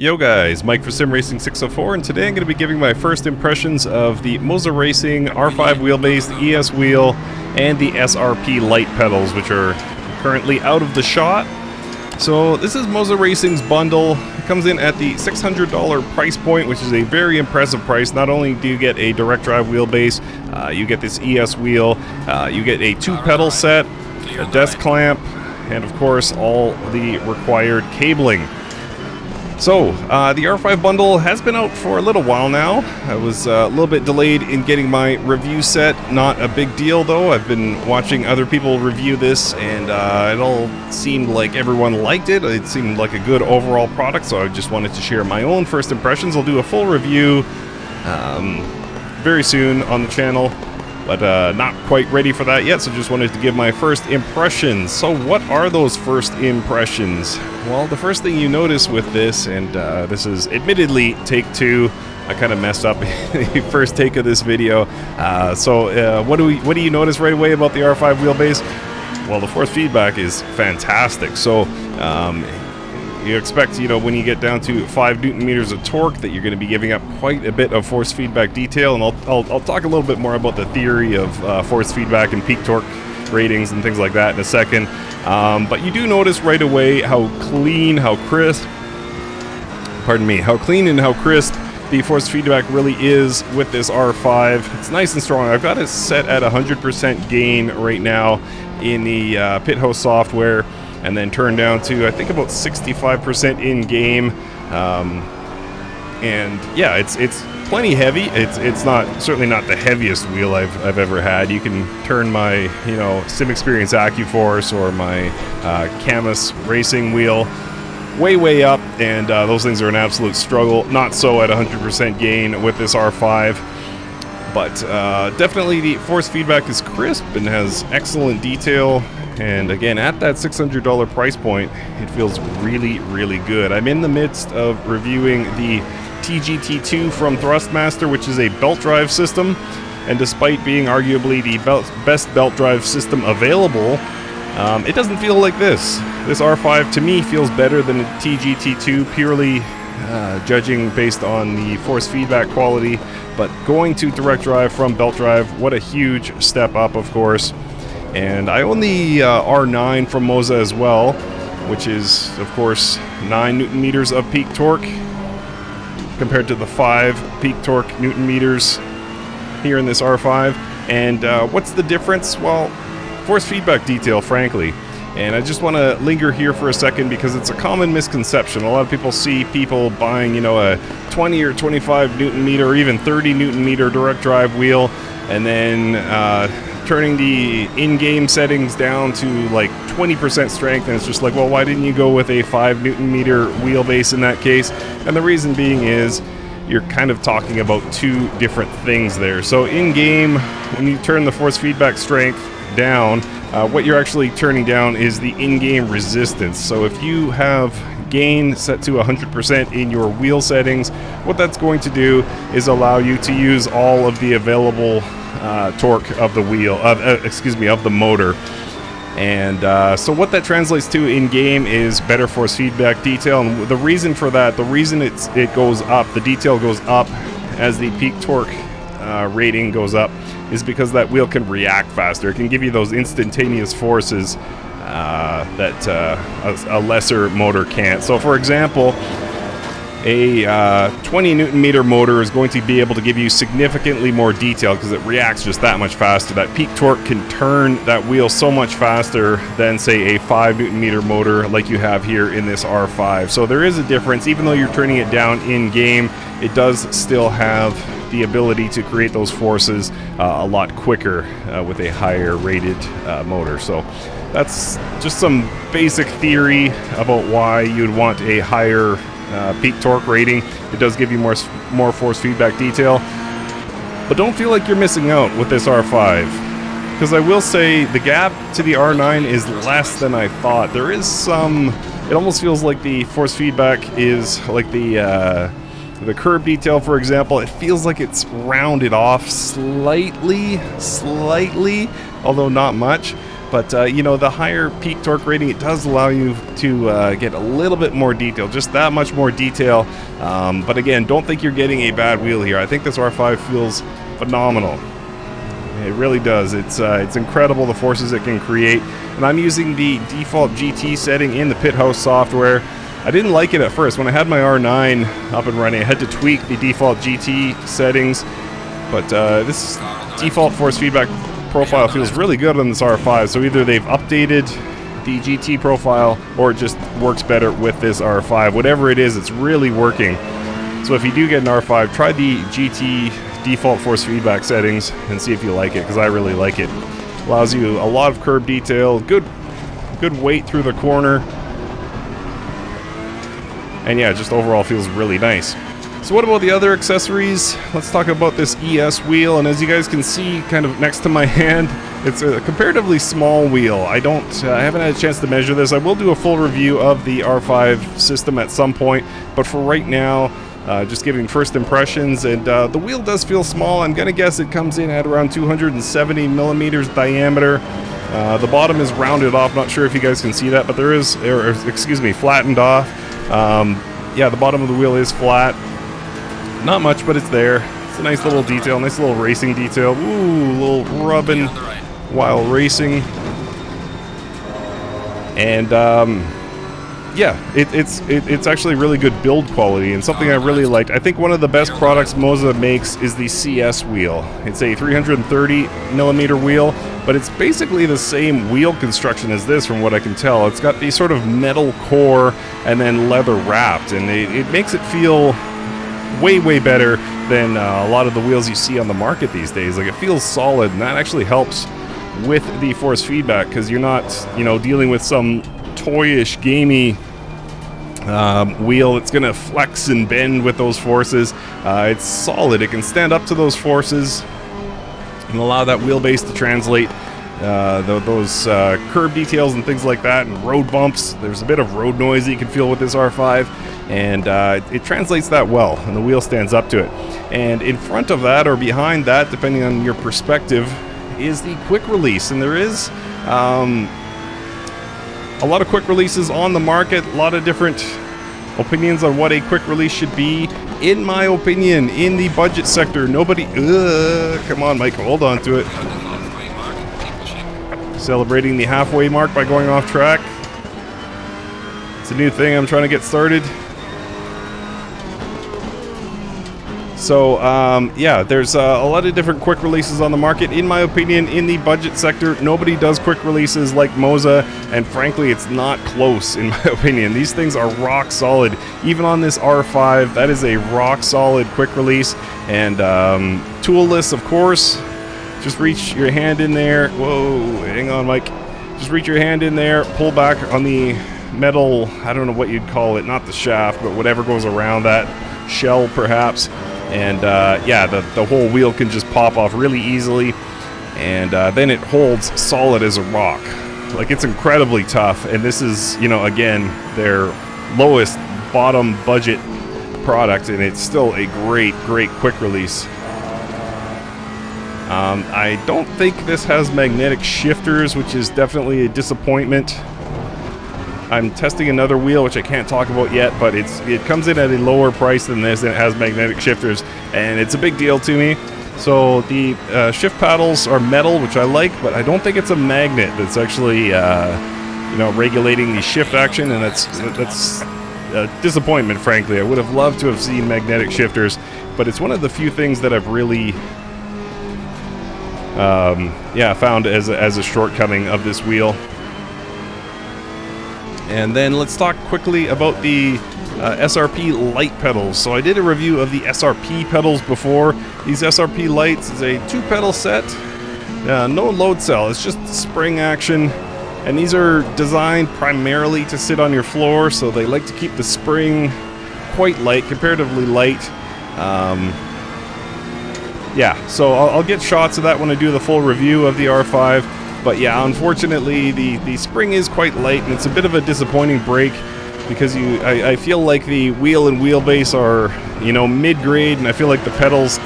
Yo guys, Mike for Sim Racing 604, and today I'm going to be giving my first impressions of the Moza Racing R9 wheelbase, the ES wheel, and the SRP Lite pedals, which are currently out of the shot. So this is Moza Racing's bundle. It comes in at the $600 price point, which is a very impressive price. Not only do you get a direct drive wheelbase, you get this ES wheel, you get a 2-pedal set, a desk clamp, and of course all the required cabling. So, the R5 bundle has been out for a little while now. I was a little bit delayed in getting my review set. Not a big deal though. I've been watching other people review this, and it all seemed like everyone liked it. It seemed like a good overall product, so I just wanted to share my own first impressions. I'll do a full review very soon on the channel, but not quite ready for that yet, so just wanted to give my first impressions. So what are those first impressions? Well, the first thing you notice with this, and this is admittedly take 2, I kind of messed up the first take of this video. What do you notice right away about the R5 wheelbase? Well, the force feedback is fantastic. So you expect, when you get down to 5 Newton meters of torque, that you're going to be giving up quite a bit of force feedback detail, and I'll talk a little bit more about the theory of force feedback and peak torque ratings and things like that in a second. But you do notice right away how clean, how crisp the force feedback really is with this R5. It's nice and strong. I've got it set at 100% gain right now in the pit host software, and then turned down to, I think, about 65% in game. And yeah, it's plenty heavy. It's certainly not the heaviest wheel I've ever had. You can turn my Sim Experience AccuForce or my Camus racing wheel way up, and those things are an absolute struggle. Not so at 100% gain with this R5. But definitely the force feedback is crisp and has excellent detail. And again, at that $600 price point, it feels really, really good. I'm in the midst of reviewing the TGT2 from Thrustmaster, which is a belt drive system. And despite being arguably the best belt drive system available, it doesn't feel like this. This R5 to me feels better than a TGT2, purely judging based on the force feedback quality. But going to direct drive from belt drive, what a huge step up, of course. And I own the R9 from Moza as well, which is, of course, 9 Newton meters of peak torque compared to the 5 peak torque Newton meters here in this R5. And what's the difference? Well, force feedback detail, frankly. And I just want to linger here for a second because it's a common misconception. A lot of people see people buying, a 20 or 25 Newton meter or even 30 Newton meter direct drive wheel, and then turning the in-game settings down to like 20% strength, and it's just like, well, why didn't you go with a 5 Newton meter wheelbase in that case? And the reason being is you're kind of talking about 2 different things there. So in-game, when you turn the force feedback strength down, what you're actually turning down is the in-game resistance. So if you have gain set to 100% in your wheel settings, what that's going to do is allow you to use all of the available torque of the wheel, of the motor. And so what that translates to in game is better force feedback detail. And the reason for that, the reason it goes up, the detail goes up as the peak torque rating goes up, is because that wheel can react faster. It can give you those instantaneous forces that a lesser motor can't. So for example, a 20 Newton meter motor is going to be able to give you significantly more detail because it reacts just that much faster. That peak torque can turn that wheel so much faster than, say, a 5 Newton meter motor like you have here in this R5. So there is a difference. Even though you're turning it down in game, it does still have the ability to create those forces a lot quicker with a higher rated motor. So that's just some basic theory about why you'd want a higher peak torque rating. It does give you more force feedback detail, but don't feel like you're missing out with this R5, because I will say the gap to the R9 is less than I thought. There is some, it almost feels like the force feedback is like the curb detail, for example. It feels like it's rounded off slightly, although not much. But, you know, the higher peak torque rating, it does allow you to get a little bit more detail, just that much more detail. But again, don't think you're getting a bad wheel here. I think this R5 feels phenomenal. It really does. It's incredible the forces it can create. And I'm using the default GT setting in the Pit House software. I didn't like it at first. When I had my R9 up and running, I had to tweak the default GT settings. But this default force feedback profile feels really good on this R5, so either they've updated the GT profile or it just works better with this R5. Whatever it is, it's really working. So if you do get an R5, try the GT default force feedback settings and see if you like it, because I really like it. Allows you a lot of curb detail, good weight through the corner, and yeah, just overall feels really nice. So what about the other accessories? Let's talk about this ES wheel, and as you guys can see kind of next to my hand, it's a comparatively small wheel. I haven't had a chance to measure this. I will do a full review of the R5 system at some point, but for right now, just giving first impressions, and the wheel does feel small. I'm gonna guess it comes in at around 270 millimeters diameter. The bottom is rounded off, not sure if you guys can see that, but there is, excuse me, flattened off. Yeah, the bottom of the wheel is flat. Not much, but it's there. It's a nice little detail, nice little racing detail. Ooh, a little rubbing while racing. And yeah, it's actually really good build quality and something I really liked. I think one of the best products Moza makes is the CS wheel. It's a 330 millimeter wheel, but it's basically the same wheel construction as this from what I can tell. It's got the sort of metal core and then leather wrapped, and it makes it feel way better than a lot of the wheels you see on the market these days. Like, it feels solid, and that actually helps with the force feedback, because you're not, you know, dealing with some toyish, gamey wheel that's gonna flex and bend with those forces. It's solid. It can stand up to those forces and allow that wheelbase to translate those curb details and things like that, and road bumps. There's a bit of road noise that you can feel with this R5, and it translates that well, and the wheel stands up to it. And in front of that, or behind that, depending on your perspective, is the quick release. And there is a lot of quick releases on the market, a lot of different opinions on what a quick release should be. In my opinion, in the budget sector, nobody... come on, Mike, hold on to it. Celebrating the halfway mark by going off track. It's a new thing I'm trying to get started. So, yeah, there's a lot of different quick releases on the market. In my opinion, in the budget sector, nobody does quick releases like Moza, and frankly, it's not close, in my opinion. These things are rock solid. Even on this R5, that is a rock solid quick release. And toolless, of course. Just reach your hand in there. Whoa, hang on, Mike. Just reach your hand in there, pull back on the metal, I don't know what you'd call it, not the shaft, but whatever goes around that shell, perhaps. And yeah, the whole wheel can just pop off really easily, and then it holds solid as a rock. Like, it's incredibly tough, and this is, you know, again, their lowest bottom budget product, and it's still a great quick release. I don't think this has magnetic shifters, which is definitely a disappointment. I'm testing another wheel, which I can't talk about yet, but it comes in at a lower price than this, and it has magnetic shifters, and it's a big deal to me. So the shift paddles are metal, which I like, but I don't think it's a magnet that's actually, you know, regulating the shift action, and that's a disappointment, frankly. I would have loved to have seen magnetic shifters, but it's one of the few things that I've really, yeah, found as a shortcoming of this wheel. And then let's talk quickly about the SRP Lite pedals. So I did a review of the SRP pedals before. These SRP Lites is a 2-pedal set, no load cell, it's just spring action. And these are designed primarily to sit on your floor, so they like to keep the spring quite light, comparatively light. Yeah, so I'll get shots of that when I do the full review of the R5. But yeah, unfortunately, the spring is quite light, and it's a bit of a disappointing break, because I feel like the wheel and wheelbase are, you know, mid-grade, and I feel like the pedals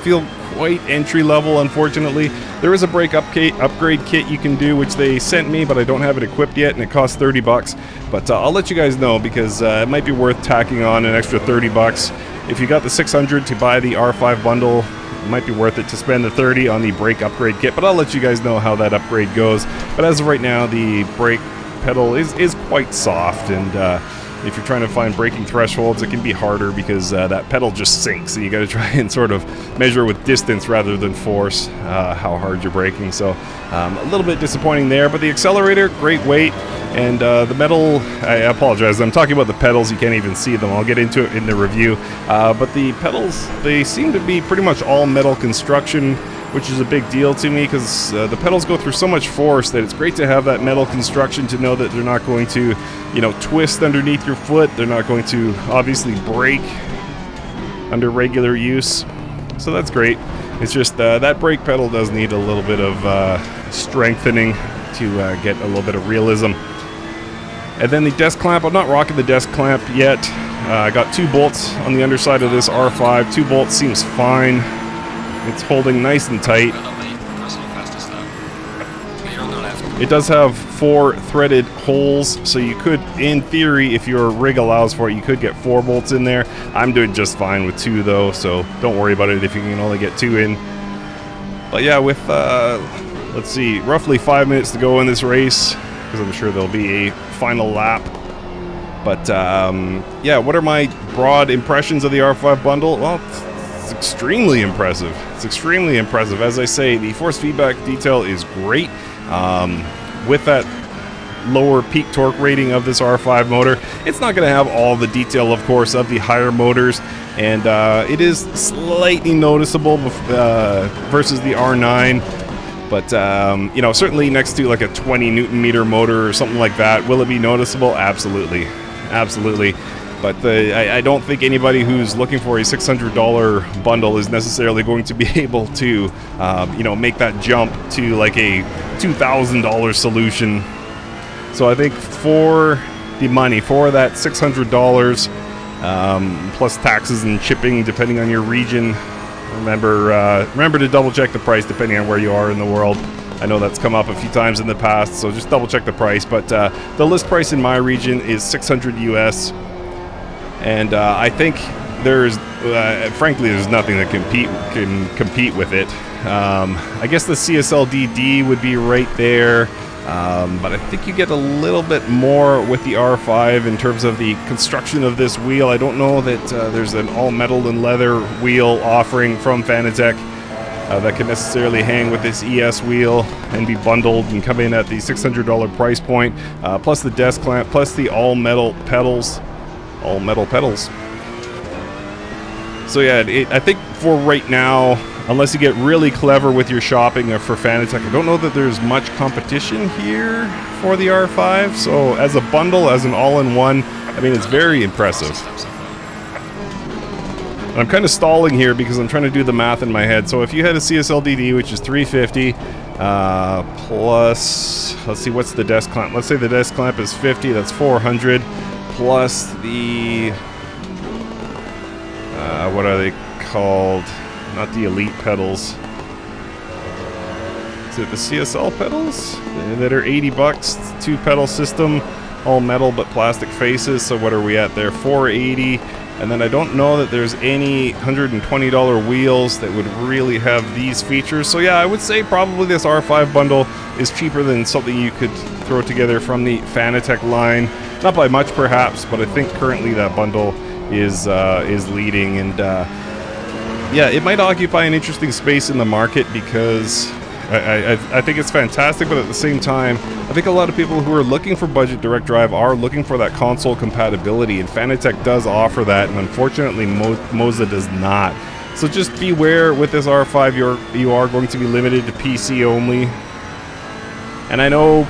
feel quite entry-level, unfortunately. There is a brake upgrade kit you can do, which they sent me, but I don't have it equipped yet, and it costs 30 bucks. But I'll let you guys know, because it might be worth tacking on an extra 30 bucks. If you got the 600 to buy the R5 bundle, it might be worth it to spend the 30 on the brake upgrade kit, but I'll let you guys know how that upgrade goes. But as of right now, the brake pedal is quite soft, and if you're trying to find braking thresholds, it can be harder because that pedal just sinks. So you got to try and sort of measure with distance rather than force how hard you're braking. So a little bit disappointing there, but the accelerator, great weight. And the metal, I apologize, I'm talking about the pedals, you can't even see them. I'll get into it in the review. But the pedals, they seem to be pretty much all metal construction, which is a big deal to me, because the pedals go through so much force that it's great to have that metal construction to know that they're not going to, you know, twist underneath your foot. They're not going to obviously break under regular use. So that's great. It's just that brake pedal does need a little bit of strengthening to get a little bit of realism. And then the desk clamp, I'm not rocking the desk clamp yet. I got 2 bolts on the underside of this R5. 2 bolts seems fine. It's holding nice and tight. It does have 4 threaded holes, so you could, in theory, if your rig allows for it, you could get 4 bolts in there. I'm doing just fine with 2 though, so don't worry about it if you can only get 2 in. But yeah, with, let's see, roughly 5 minutes to go in this race, because I'm sure there'll be a final lap. But yeah, what are my broad impressions of the R5 bundle? Well, it's extremely impressive. It's extremely impressive. As I say, the force feedback detail is great. With that lower peak torque rating of this R5 motor, it's not going to have all the detail, of course, of the higher motors, and it is slightly noticeable versus the R9. But, you know, certainly next to like a 20 Newton meter motor or something like that, will it be noticeable? Absolutely. Absolutely. But I don't think anybody who's looking for a $600 bundle is necessarily going to be able to, you know, make that jump to like a $2,000 solution. So I think for the money, for that $600, plus taxes and shipping depending on your region, remember to double check the price depending on where you are in the world. I know that's come up a few times in the past, so just double check the price. But the list price in my region is $600 US. And I think there's, frankly, there's nothing that can compete with it. I guess the CSL DD would be right there, but I think you get a little bit more with the R5 in terms of the construction of this wheel. I don't know that there's an all-metal and leather wheel offering from Fanatec that can necessarily hang with this ES wheel and be bundled and come in at the $600 price point, plus the desk clamp, plus the all-metal pedals. All metal pedals. So yeah, I think for right now, unless you get really clever with your shopping for Fanatec, I don't know that there's much competition here for the R5. So as a bundle, as an all-in-one, I mean, it's very impressive. And I'm kind of stalling here because I'm trying to do the math in my head. So if you had a CSL DD, which is $350, plus, let's see, what's the desk clamp? Let's say the desk clamp is $50, that's $400. Plus the, what are they called? Not the Elite pedals. Is it the CSL pedals? That are 80 bucks, 2-pedal system, all metal but plastic faces. So what are we at there? 480. And then I don't know that there's any $120 wheels that would really have these features. So yeah, I would say probably this R5 bundle is cheaper than something you could throw together from the Fanatec line. Not by much, perhaps, but I think currently that bundle is leading, and yeah, it might occupy an interesting space in the market because I think it's fantastic, but at the same time, I think a lot of people who are looking for budget direct drive are looking for that console compatibility, and Fanatec does offer that, and unfortunately, Moza does not. So just beware with this R5, you are going to be limited to PC only, and I know.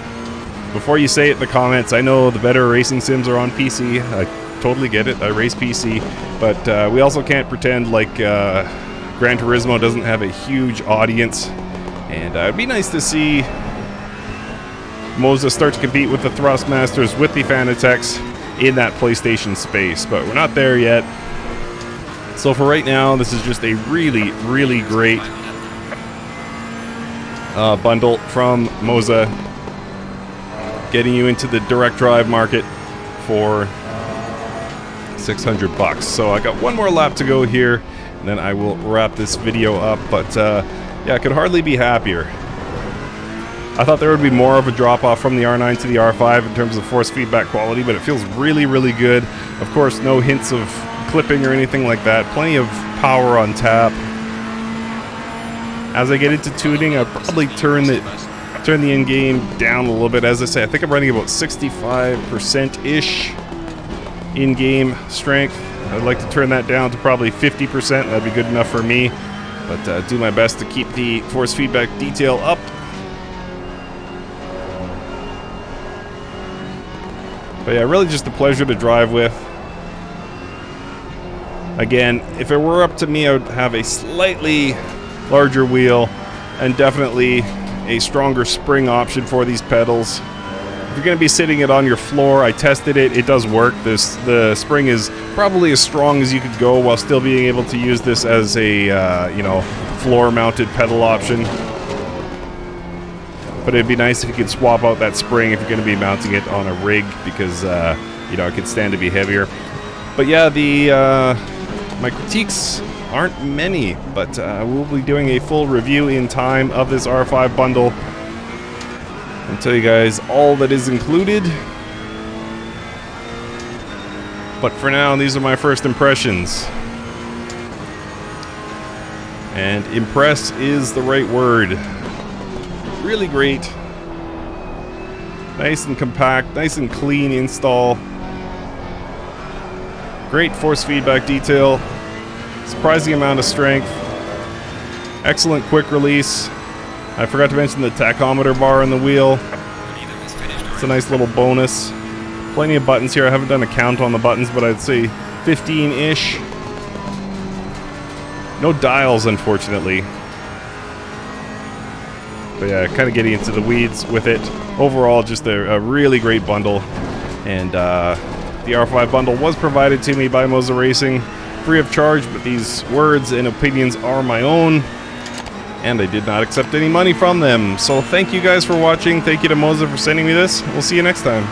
Before you say it in the comments, I know the better racing sims are on PC. I totally get it. I race PC. But we also can't pretend like Gran Turismo doesn't have a huge audience. And it'd be nice to see Moza start to compete with the Thrustmasters, with the Fanatec's in that PlayStation space. But we're not there yet. So for right now, this is just a really, really great bundle from Moza, getting you into the direct drive market for $600. So I got one more lap to go here, and then I will wrap this video up. But yeah, I could hardly be happier. I thought there would be more of a drop-off from the R9 to the R5 in terms of force feedback quality, but it feels really, really good. Of course, no hints of clipping or anything like that. Plenty of power on tap. As I get into tuning, I'll probably turn the in-game down a little bit. As I say, I think I'm running about 65%-ish in-game strength. I'd like to turn that down to probably 50%. That'd be good enough for me. But do my best to keep the force feedback detail up. But yeah, really just a pleasure to drive with. Again, if it were up to me, I would have a slightly larger wheel and definitely a stronger spring option for these pedals. If you're going to be sitting it on your floor, I tested it. It does work. The spring is probably as strong as you could go while still being able to use this as a you know, floor-mounted pedal option. But it'd be nice if you could swap out that spring if you're going to be mounting it on a rig, because you know, it could stand to be heavier. But yeah, my critiques aren't many, but we'll be doing a full review in time of this R5 bundle and tell you guys all that is included. But for now, these are my first impressions. And impress is the right word. Really great. Nice and compact, nice and clean install. Great force feedback detail. Surprising amount of strength. Excellent quick release. I forgot to mention the tachometer bar on the wheel. It's a nice little bonus. Plenty of buttons here. I haven't done a count on the buttons, but I'd say 15-ish. No dials, unfortunately. But yeah, kind of getting into the weeds with it. Overall, just a really great bundle. And the R5 bundle was provided to me by Moza Racing, free of charge, but these words and opinions are my own, and I did not accept any money from them. So thank you guys for watching. Thank you to Moza for sending me this. We'll see you next time.